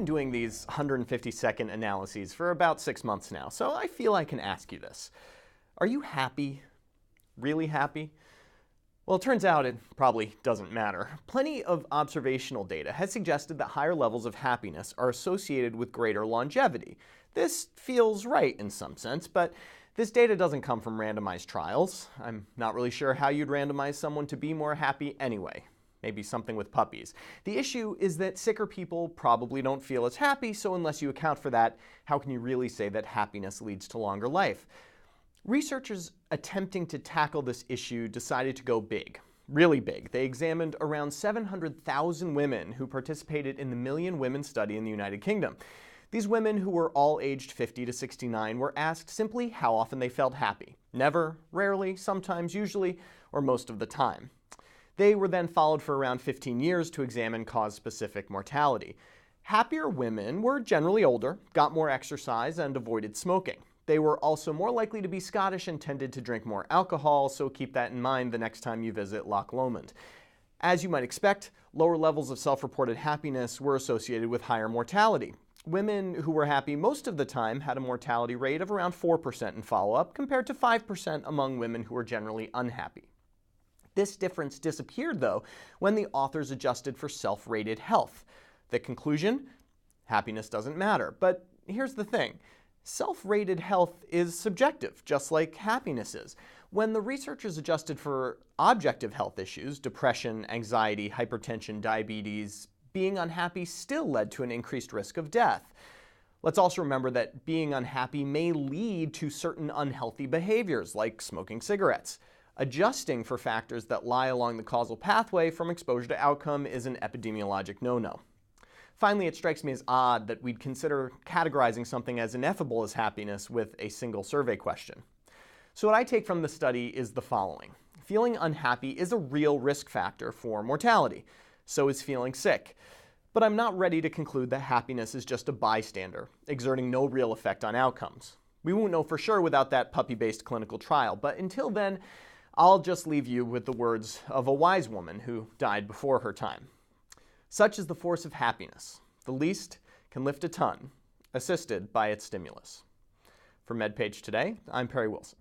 been doing these 150-second analyses for about 6 months now, so I feel I can ask you this. Are you happy? Really happy? Well, it turns out it probably doesn't matter. Plenty of observational data has suggested that higher levels of happiness are associated with greater longevity. This feels right in some sense, but this data doesn't come from randomized trials. I'm not really sure how you'd randomize someone to be more happy anyway. Maybe something with puppies. The issue is that sicker people probably don't feel as happy, so unless you account for that, how can you really say that happiness leads to longer life? Researchers attempting to tackle this issue decided to go big, really big. They examined around 700,000 women who participated in the Million Women study in the United Kingdom. These women, who were all aged 50 to 69, were asked simply how often they felt happy. Never, rarely, sometimes, usually, or most of the time. They were then followed for around 15 years to examine cause-specific mortality. Happier women were generally older, got more exercise, and avoided smoking. They were also more likely to be Scottish and tended to drink more alcohol, so keep that in mind the next time you visit Loch Lomond. As you might expect, lower levels of self-reported happiness were associated with higher mortality. Women who were happy most of the time had a mortality rate of around 4% in follow-up, compared to 5% among women who were generally unhappy. This difference disappeared, though, when the authors adjusted for self-rated health. The conclusion? Happiness doesn't matter. But here's the thing. Self-rated health is subjective, just like happiness is. When the researchers adjusted for objective health issues, depression, anxiety, hypertension, diabetes, being unhappy still led to an increased risk of death. Let's also remember that being unhappy may lead to certain unhealthy behaviors, like smoking cigarettes. Adjusting for factors that lie along the causal pathway from exposure to outcome is an epidemiologic no-no. Finally, it strikes me as odd that we'd consider categorizing something as ineffable as happiness with a single survey question. So what I take from the study is the following. Feeling unhappy is a real risk factor for mortality. So is feeling sick. But I'm not ready to conclude that happiness is just a bystander, exerting no real effect on outcomes. We won't know for sure without that puppy-based clinical trial, but until then, I'll just leave you with the words of a wise woman who died before her time. Such is the force of happiness. The least can lift a ton, assisted by its stimulus. For MedPage Today, I'm Perry Wilson.